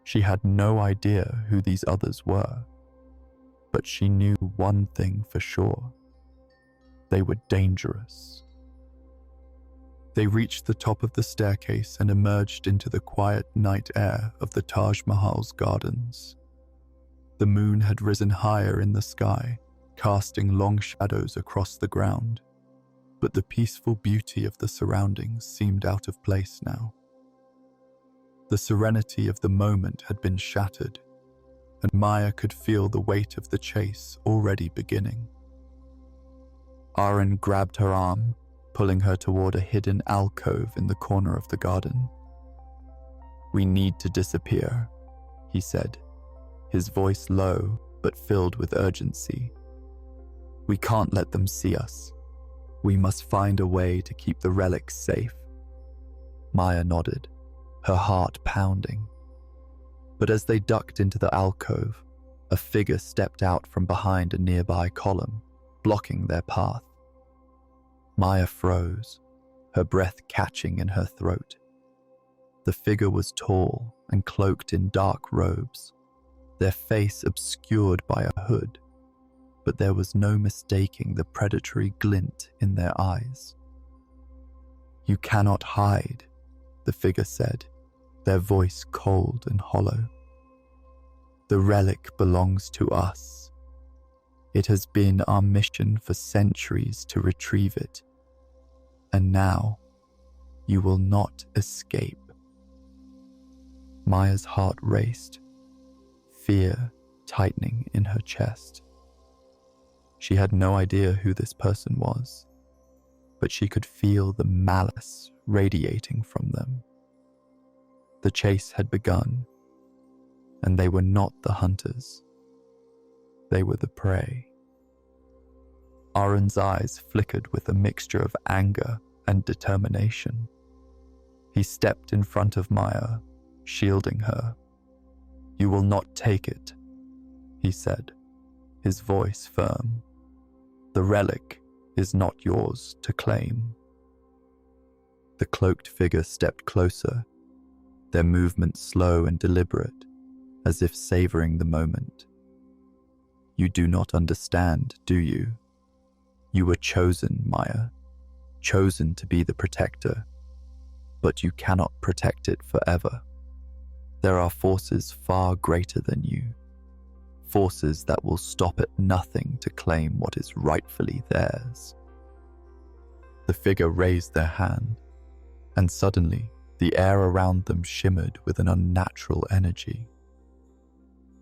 She had no idea who these others were, but she knew one thing for sure: they were dangerous. They reached the top of the staircase and emerged into the quiet night air of the Taj Mahal's gardens. The moon had risen higher in the sky, casting long shadows across the ground, but the peaceful beauty of the surroundings seemed out of place now. The serenity of the moment had been shattered, and Maya could feel the weight of the chase already beginning. Aaron grabbed her arm, pulling her toward a hidden alcove in the corner of the garden. "We need to disappear," he said, his voice low but filled with urgency. "We can't let them see us. We must find a way to keep the relics safe." Maya nodded, her heart pounding. But as they ducked into the alcove, a figure stepped out from behind a nearby column, blocking their path. Maya froze, her breath catching in her throat. The figure was tall and cloaked in dark robes, their face obscured by a hood, but there was no mistaking the predatory glint in their eyes. "You cannot hide," the figure said, their voice cold and hollow. "The relic belongs to us. It has been our mission for centuries to retrieve it, and now you will not escape." Maya's heart raced, fear tightening in her chest. She had no idea who this person was, but she could feel the malice radiating from them. The chase had begun, and they were not the hunters. They were the prey. Aaron's eyes flickered with a mixture of anger and determination. He stepped in front of Maya, shielding her. "You will not take it," he said, his voice firm. "The relic is not yours to claim." The cloaked figure stepped closer, their movements slow and deliberate, as if savoring the moment. "You do not understand, do you? You were chosen, Maya, chosen to be the protector, but you cannot protect it forever. There are forces far greater than you, forces that will stop at nothing to claim what is rightfully theirs." The figure raised their hand, and suddenly the air around them shimmered with an unnatural energy.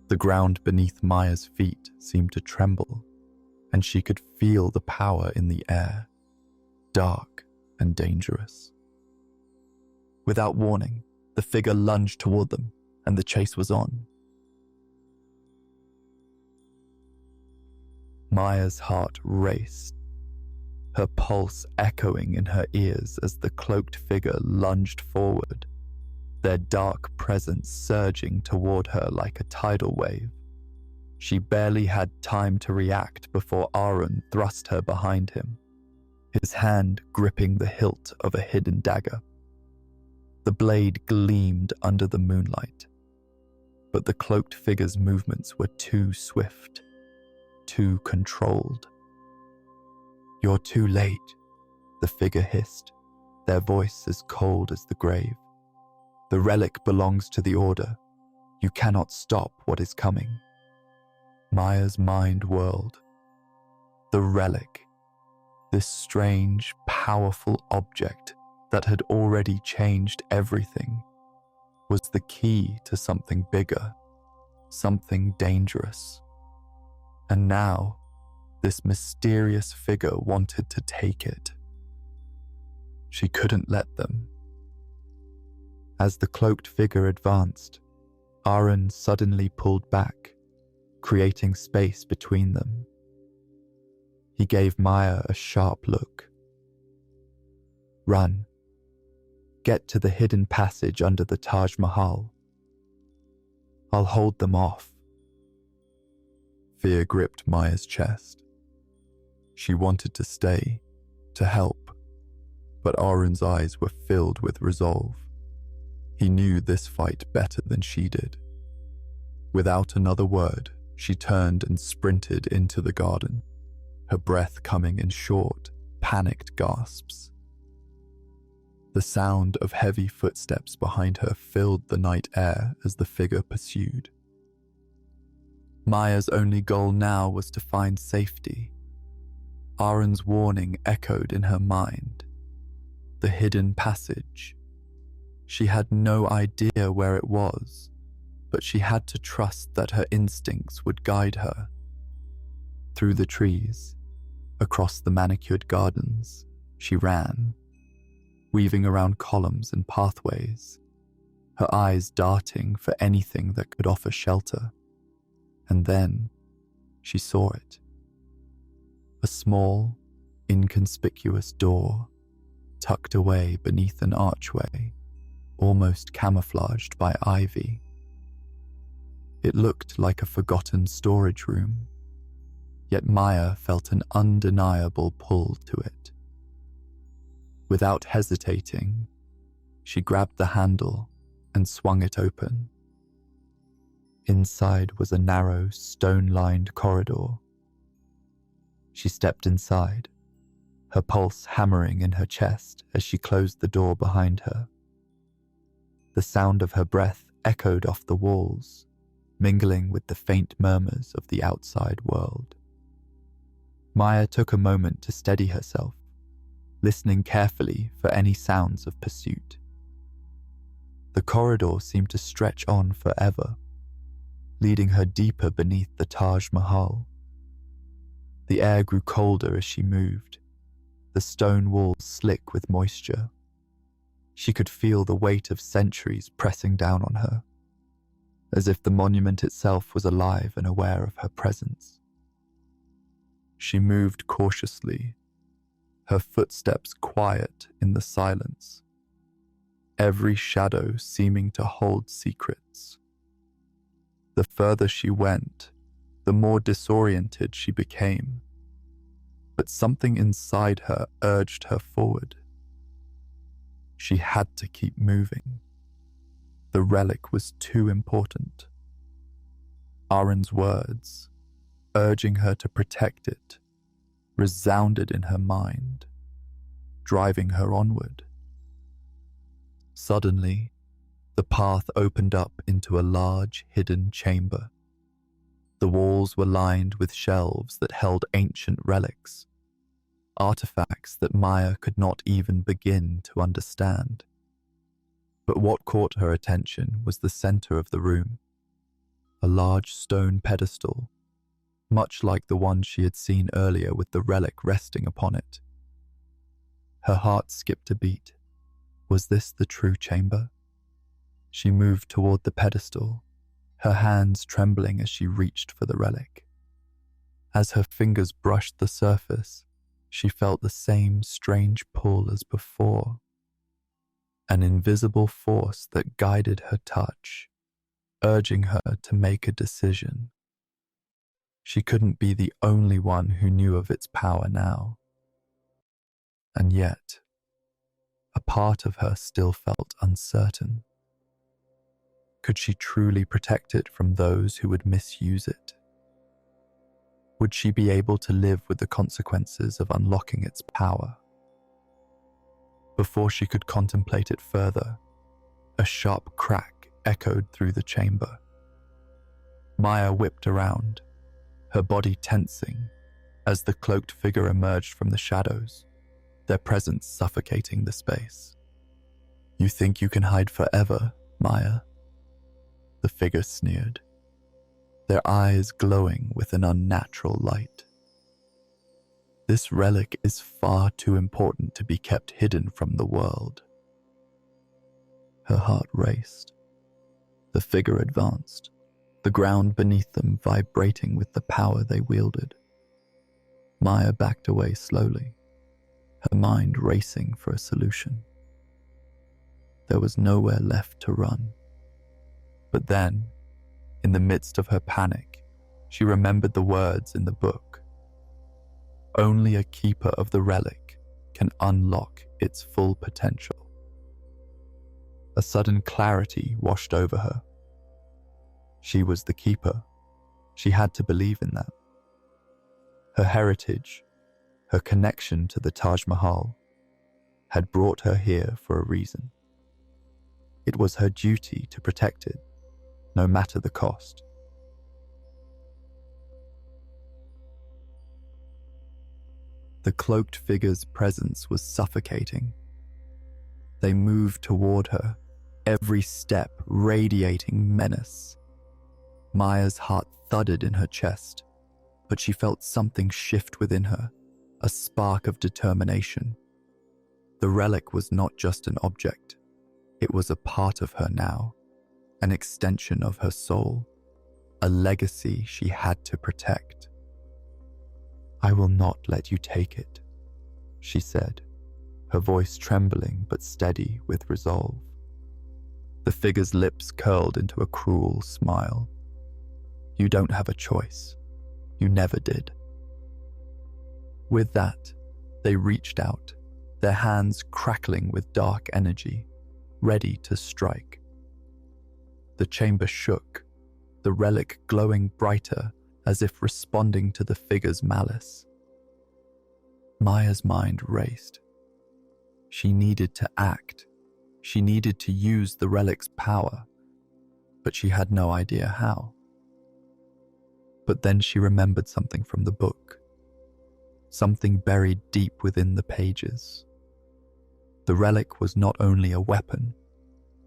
The ground beneath Maya's feet seemed to tremble, and she could feel the power in the air, dark and dangerous. Without warning, the figure lunged toward them, and the chase was on. Maya's heart raced, her pulse echoing in her ears as the cloaked figure lunged forward, their dark presence surging toward her like a tidal wave. She barely had time to react before Aaron thrust her behind him, his hand gripping the hilt of a hidden dagger. The blade gleamed under the moonlight, but the cloaked figure's movements were too swift, too controlled. "You're too late," the figure hissed, their voice as cold as the grave. "The relic belongs to the Order. You cannot stop what is coming." Maya's mind whirled. The relic, this strange, powerful object that had already changed everything, was the key to something bigger, something dangerous. And now, this mysterious figure wanted to take it. She couldn't let them. As the cloaked figure advanced, Aaron suddenly pulled back, creating space between them. He gave Maya a sharp look. "Run. Get to the hidden passage under the Taj Mahal. I'll hold them off." Fear gripped Maya's chest. She wanted to stay, to help, but Aaron's eyes were filled with resolve. He knew this fight better than she did. Without another word, she turned and sprinted into the garden, her breath coming in short, panicked gasps. The sound of heavy footsteps behind her filled the night air as the figure pursued. Maya's only goal now was to find safety. Aaron's warning echoed in her mind. The hidden passage. She had no idea where it was, but she had to trust that her instincts would guide her. Through the trees, across the manicured gardens, she ran, weaving around columns and pathways, her eyes darting for anything that could offer shelter. And then she saw it. A small, inconspicuous door, tucked away beneath an archway, almost camouflaged by ivy. It looked like a forgotten storage room, yet Maya felt an undeniable pull to it. Without hesitating, she grabbed the handle and swung it open. Inside was a narrow, stone-lined corridor. She stepped inside, her pulse hammering in her chest as she closed the door behind her. The sound of her breath echoed off the walls, mingling with the faint murmurs of the outside world. Maya took a moment to steady herself, listening carefully for any sounds of pursuit. The corridor seemed to stretch on forever, leading her deeper beneath the Taj Mahal. The air grew colder as she moved, the stone walls slick with moisture. She could feel the weight of centuries pressing down on her, as if the monument itself was alive and aware of her presence. She moved cautiously, her footsteps quiet in the silence, every shadow seeming to hold secrets. The further she went, the more disoriented she became, but something inside her urged her forward. She had to keep moving. The relic was too important. Aaron's words, urging her to protect it, resounded in her mind, driving her onward. Suddenly, the path opened up into a large, hidden chamber. The walls were lined with shelves that held ancient relics, artifacts that Maya could not even begin to understand. But what caught her attention was the center of the room, a large stone pedestal, much like the one she had seen earlier with the relic resting upon it. Her heart skipped a beat. Was this the true chamber? She moved toward the pedestal, her hands trembling as she reached for the relic. As her fingers brushed the surface, she felt the same strange pull as before, an invisible force that guided her touch, urging her to make a decision. She couldn't be the only one who knew of its power now. And yet, a part of her still felt uncertain. Could she truly protect it from those who would misuse it? Would she be able to live with the consequences of unlocking its power? Before she could contemplate it further, a sharp crack echoed through the chamber. Maya whipped around, her body tensing as the cloaked figure emerged from the shadows, their presence suffocating the space. "You think you can hide forever, Maya?" The figure sneered, their eyes glowing with an unnatural light. "This relic is far too important to be kept hidden from the world." Her heart raced. The figure advanced, the ground beneath them vibrating with the power they wielded. Maya backed away slowly, her mind racing for a solution. There was nowhere left to run. But then, in the midst of her panic, she remembered the words in the book. Only a keeper of the relic can unlock its full potential. A sudden clarity washed over her. She was the keeper. She had to believe in that. Her heritage, her connection to the Taj Mahal, had brought her here for a reason. It was her duty to protect it, no matter the cost. The cloaked figure's presence was suffocating. They moved toward her, every step radiating menace. Maya's heart thudded in her chest, but she felt something shift within her, a spark of determination. The relic was not just an object, it was a part of her now, an extension of her soul, a legacy she had to protect. "I will not let you take it," she said, her voice trembling but steady with resolve. The figure's lips curled into a cruel smile. "You don't have a choice. You never did." With that, they reached out, their hands crackling with dark energy, ready to strike. The chamber shook, the relic glowing brighter as if responding to the figure's malice. Maya's mind raced. She needed to act. She needed to use the relic's power, but she had no idea how. But then she remembered something from the book, something buried deep within the pages. The relic was not only a weapon,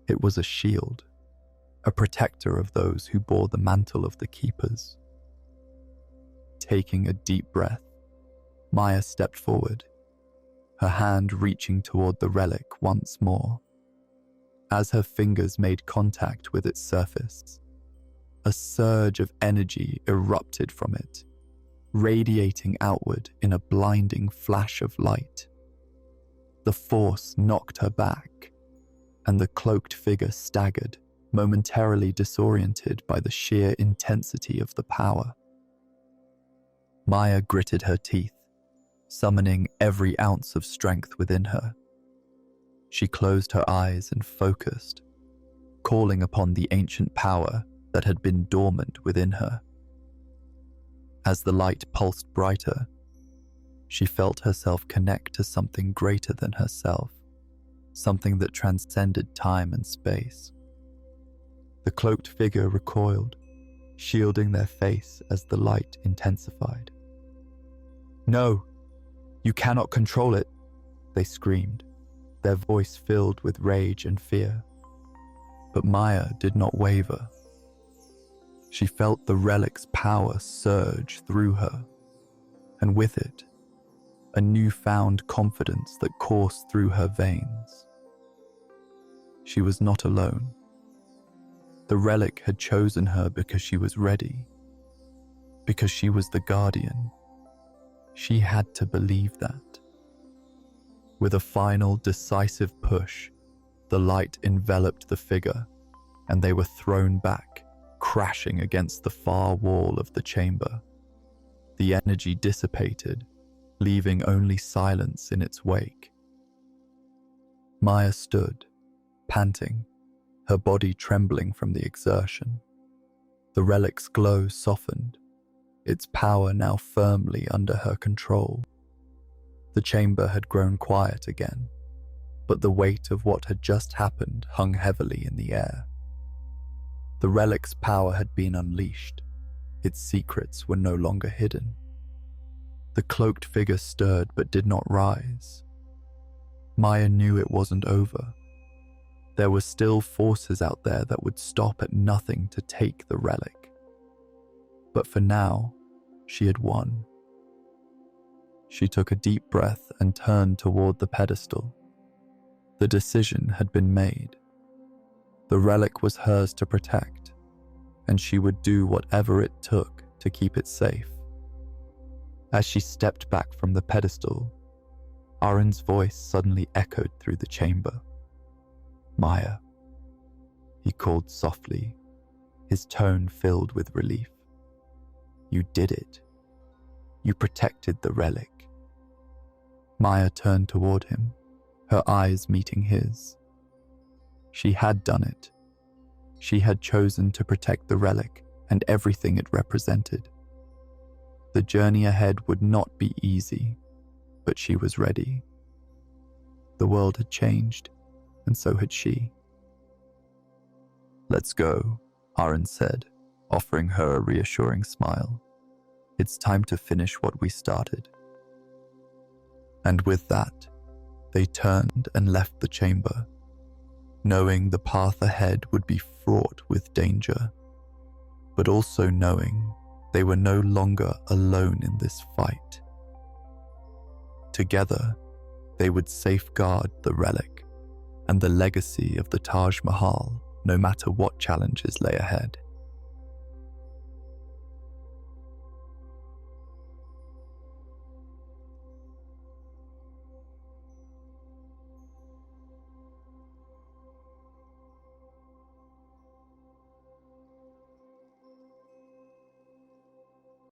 it was a shield, a protector of those who bore the mantle of the keepers. Taking a deep breath, Maya stepped forward, her hand reaching toward the relic once more. As her fingers made contact with its surface, a surge of energy erupted from it, radiating outward in a blinding flash of light. The force knocked her back, and the cloaked figure staggered, momentarily disoriented by the sheer intensity of the power. Maya gritted her teeth, summoning every ounce of strength within her. She closed her eyes and focused, calling upon the ancient power that had been dormant within her. As the light pulsed brighter, she felt herself connect to something greater than herself, something that transcended time and space. The cloaked figure recoiled, shielding their face as the light intensified. "No, you cannot control it," they screamed, their voice filled with rage and fear. But Maya did not waver. She felt the relic's power surge through her, and with it, a newfound confidence that coursed through her veins. She was not alone. The relic had chosen her because she was ready, because she was the guardian. She had to believe that. With a final, decisive push, the light enveloped the figure, and they were thrown back, crashing against the far wall of the chamber. The energy dissipated, leaving only silence in its wake. Maya stood, panting, her body trembling from the exertion. The relic's glow softened, its power now firmly under her control. The chamber had grown quiet again, but the weight of what had just happened hung heavily in the air. The relic's power had been unleashed. Its secrets were no longer hidden. The cloaked figure stirred but did not rise. Maya knew it wasn't over. There were still forces out there that would stop at nothing to take the relic. But for now, she had won. She took a deep breath and turned toward the pedestal. The decision had been made. The relic was hers to protect, and she would do whatever it took to keep it safe. As she stepped back from the pedestal, Aaron's voice suddenly echoed through the chamber. "Maya," he called softly, his tone filled with relief. "You did it. You protected the relic." Maya turned toward him, her eyes meeting his. She had done it. She had chosen to protect the relic and everything it represented. The journey ahead would not be easy, but she was ready. The world had changed, and so had she. "Let's go," Aaron said, offering her a reassuring smile. "It's time to finish what we started." And with that, they turned and left the chamber, knowing the path ahead would be fraught with danger, but also knowing they were no longer alone in this fight. Together, they would safeguard the relic and the legacy of the Taj Mahal, no matter what challenges lay ahead.